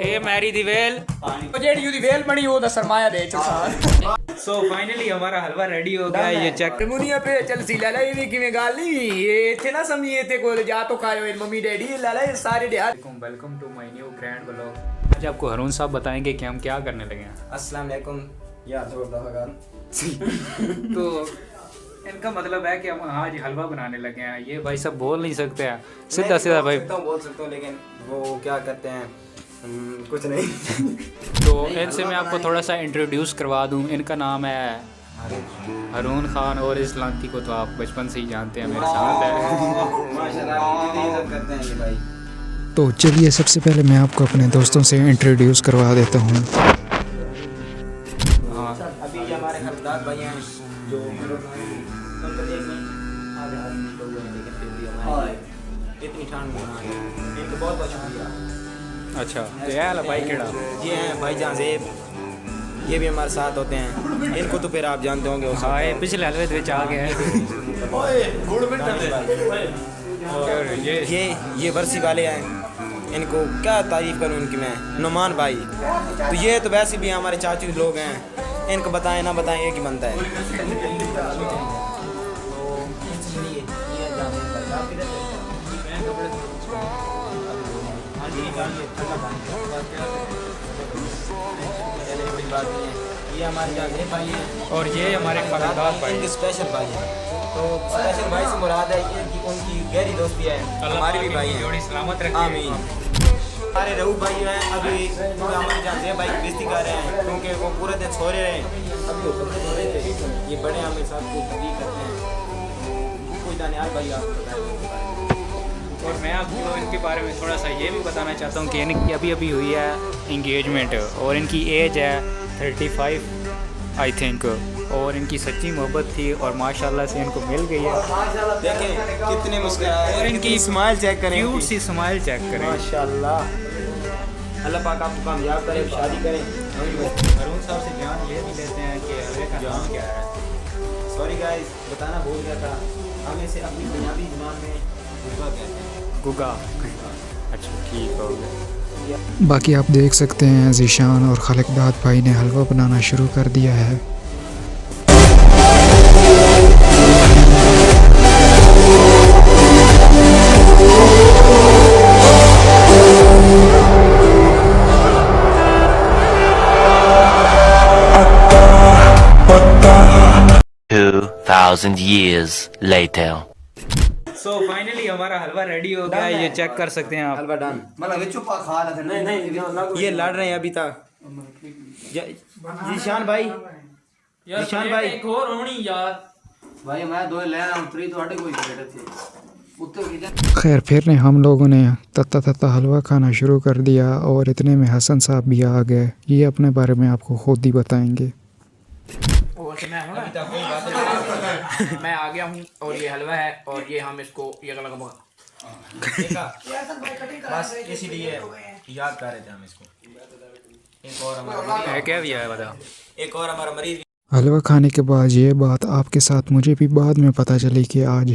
ਇਹ ਮੈਰੀ ਦੀ ਵੇਲ ਜਿਹੜੀ ਉਹਦੀ ਵੇਲ ਬਣੀ ਉਹਦਾ ਸਰਮਾਇਆ ਦੇ ਚੁੱਕਾ ਸੋ ਫਾਈਨਲੀ ਹਮਾਰਾ ਹਲਵਾ रेडी हो गया ये चेक ਮੁਨੀਆ पे चल सी लाला ये भी किਵੇਂ ਗੱਲ ਨਹੀਂ ਇਹ ਇੱਥੇ ਨਾ ਸਮਝੀਏ ਤੇ ਕੋਲ ਜਾ तो खायो मम्मी डैडी लाला ये सारे देहात welcome to my new grand vlog. आज आपको हरून साहब बताएंगे कि हम क्या करने लगे हैं। अस्सलाम वालेकुम यार जोरदार तो इनका मतलब है कि हम आज हलवा बनाने लगे हैं। ये भाई सब बोल नहीं सकते हैं, सीधा सीधा भाई बोल सकता हूँ लेकिन वो क्या करते हैं कुछ नहीं। तो इनसे मैं आपको थोड़ा सा इंट्रोड्यूस करवा दूं। इनका नाम है हरून खान और इस लांती को तो आप बचपन से ही जानते हैं, मेरे साथ है। माशाल्लाह करते हैं ये भाई। तो चलिए सबसे पहले मैं आपको अपने दोस्तों से इंट्रोड्यूस करवा देता हूँ। हाँ अभी ये हमारे हरदार भाई हैं जो इतनी ठंड में इनको बहुत बहुत शुक्रिया। अच्छा तो यार भाई केड़ा ये हैं भाई जान जेब, ये भी हमारे साथ होते हैं। इनको तो फिर आप जानते होंगे। हाँ ये पिछले हलवे में आ गए हैं। और ये वर्सी वाले हैं, इनको क्या तारीफ़ करूं इनकी मैं। नुमान भाई तो ये तो वैसे भी हमारे चाचू लोग हैं, इनको बताएं ना बताएं एक ही बनता है। ये हमारे जाने भाई हैं और ये हमारे खानदान भाई इनके स्पेशल भाई हैं। तो स्पेशल भाई से मुराद है ये कि उनकी गहरी दोस्ती है, हमारी भी भाई हैं। सलामत रखें। आमीन। हमारे रहू भाई हैं अभी हमारे जानते हैं भाई बेइज्जती कर रहे हैं क्योंकि वो पूरे दिन सो रहे हैं। अभी वो कपड़े धो रहे थे, ये बड़े हमें साथ को तकलीफ करते हैं। कोई दानियाल भाई आपको बताएं। और मैं आपको इनके बारे में थोड़ा सा ये भी बताना चाहता हूँ कि इनकी अभी अभी हुई है इंगेजमेंट और इनकी एज है 35 आई थिंक। और इनकी सच्ची मोहब्बत थी और माशाल्लाह से इनको मिल गई है। देखें कितने मुस्कुराए और इनकी स्माइल चेक करें, क्यूट सी स्माइल चेक करें। माशाल्लाह। अल्लाह पाक आपको कामयाब करे, शादी करें। हरून साहब से जान ये भी लेते हैं कि हलवे का नाम क्या है। सॉरी गाइस बताना भूल गया था, हम इसे अपनी पंजाबी ज़ुबान में गुगा कहते हैं। गुगा। अच्छा ठीक हो गया। बाकी आप देख सकते हैं ज़ीशान और खालिकदाद भाई ने हलवा बनाना शुरू कर दिया है। years later. सो फाइनली हमारा हलवा रेडी हो गया है। ये चेक कर सकते हैं आप। हलवा डन। मतलब ये चुपा खा रहा था। नहीं ये लड़ रहे हैं अभी तक। जीशान भाई, जीशान भाई एक और होनी यार भाई मैं दो ले रहा हूं, त्री ਤੁਹਾਡੇ ਕੋਈ ਬੈਠੇ थे उत्ते खैर फिर ने हम लोगों ने तत्ता तत्ता हलवा खाना शुरू कर दिया और इतने में हसन साहब भी आ गए। ये अपने बारे में आपको खुद ही बताएंगे। मैं आ गया हूँ और ये हलवा है और ये हम इसको ये लगा बस इसीलिए याद कर रहे थे हम इसको। एक और हमारा क्या भी है बता। एक और हमारा मरीज हलवा खाने के बाद ये बात आपके साथ मुझे भी बाद में पता चली कि आज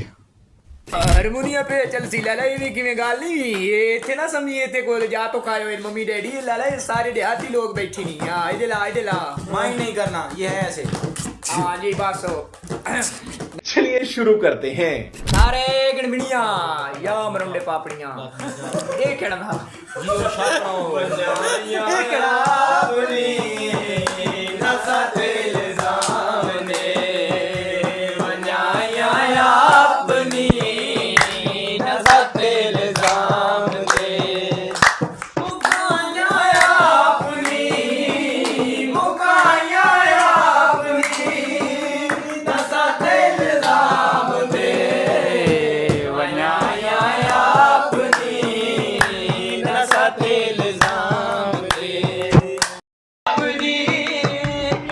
हारमोनिया पे चल सी लाला ये भी किਵੇਂ ਗੱਲ ਨਹੀਂ ਇਹ ਇੱਥੇ ਨਾ ਸਮਝੀਏ ਤੇ ਕੋਲ ਜਾ तो खायो मम्मी डैडी लाला ये सारे देहाती लोग बैठी नहीं। हां इधर ला माइंड नहीं करना, ये है ऐसे। हां जी बस चलिए शुरू करते हैं। सारे गणबिनिया या मरुंडे पापड़ियां ये खेलना जियो शापनो ये खेला अपनी नसा दिल सामने बनाया अपनी नसा दिल सामने मुकाया अपनी मुकाया अपनी नसा दिल सामने बनाया अपनी नसा दिल सामने अपनी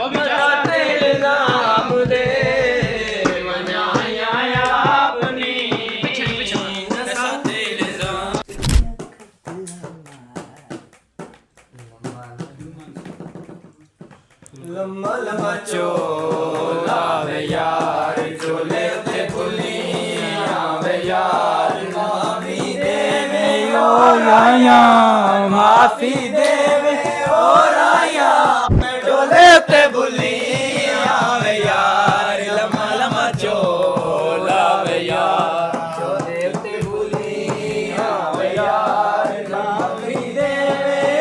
नसा दिल सामने बनाया अपनी नसा दिल लम्मा लम्मा चोला वे यार चोले ते पुलिया वे यार माफी दे वे यो माफी दे डोले ते बुली आवे यार लम्मा लम्मा चोला वे यार डोले ते बुली आवे यार लावी दे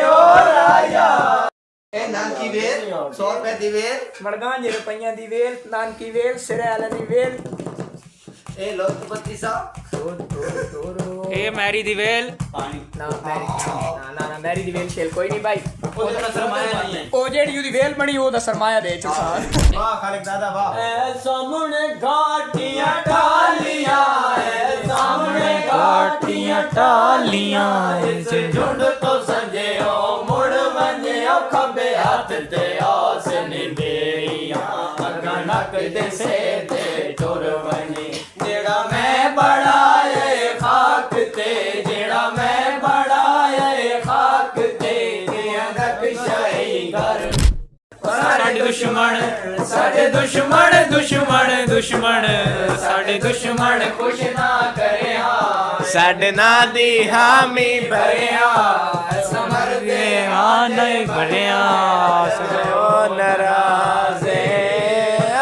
ओ राया ए नानकी वेल 100 रुपए दी वेल मड़गांजे रुपइयां दी वेल नानकी वेल सिरैल दी वेल ए लोकपति साहब ए मैरी दी वेल ना मैरी दी वेल शेल कोई नहीं भाई ओदा सरमाया नहीं है ओ जेड़ी दी वेल बनी ओदा सरमाया दे चल वाह खालिक दादा वाह ए सामने घाटियां ढालियां ए सामने घाटियां ढालियां इस झुंड तो संजयो मुड़ वंजयो खबे हाथ ते आस नी बेरियां अगा नक दे से ते टुर वनी जेड़ा मैं बड़ाए खाक ते जेड़ा मैं बड़ाए खाक ते नक्शाई घर साडे दुश्मन साडे दुश्मन दुश्मन दुश्मन साडे दुश्मन कुछ ना करे साडे ना दी हामी भरिया समर दे हाँ नहीं भरिया सजो नाराज़े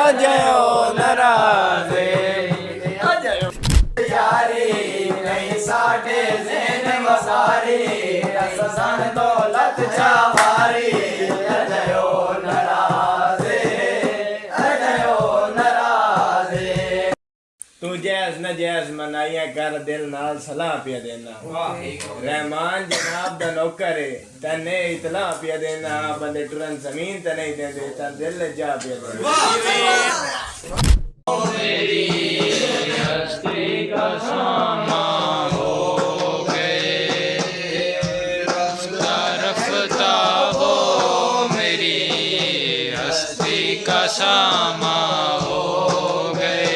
अजयो नाराज़े अजयो यारी नहीं साडे ज़हन वसारी असन दौलत चावारी अजयो नाराज़े अजयो नाराज़े तू जैस न जैस मनाइया कर दिल नाल सलाह पिया देना रहमान जनाब दा नौकर है तने इतला पिया देना बंदे टुरन जमीन ते नहीं देंदे ता दिल जा पिया देना मेरी हस्ती का सामा हो गए रफ्ता रफ्ता हो मेरी हस्ती का सामा हो गए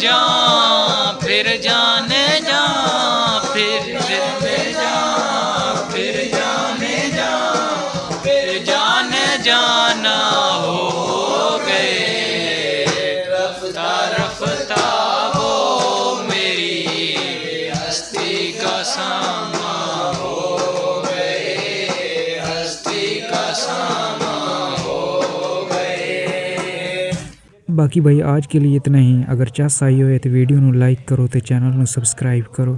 जा फिर जाने जा फिर दिल में जा फिर जाने जा फिर जाने जाना हो गए रफ्ता रफ्ता हो मेरी हस्ती का सामा हो गए हस्ती का सामा हो गए बाकी भाई आज के लिए इतना ही। अगर चास आई हो तो वीडियो ਨੂੰ ਲਾਈਕ ਕਰੋ ਤੇ ਚੈਨਲ ਨੂੰ ਸਬਸਕ੍ਰਾਈਬ ਕਰੋ।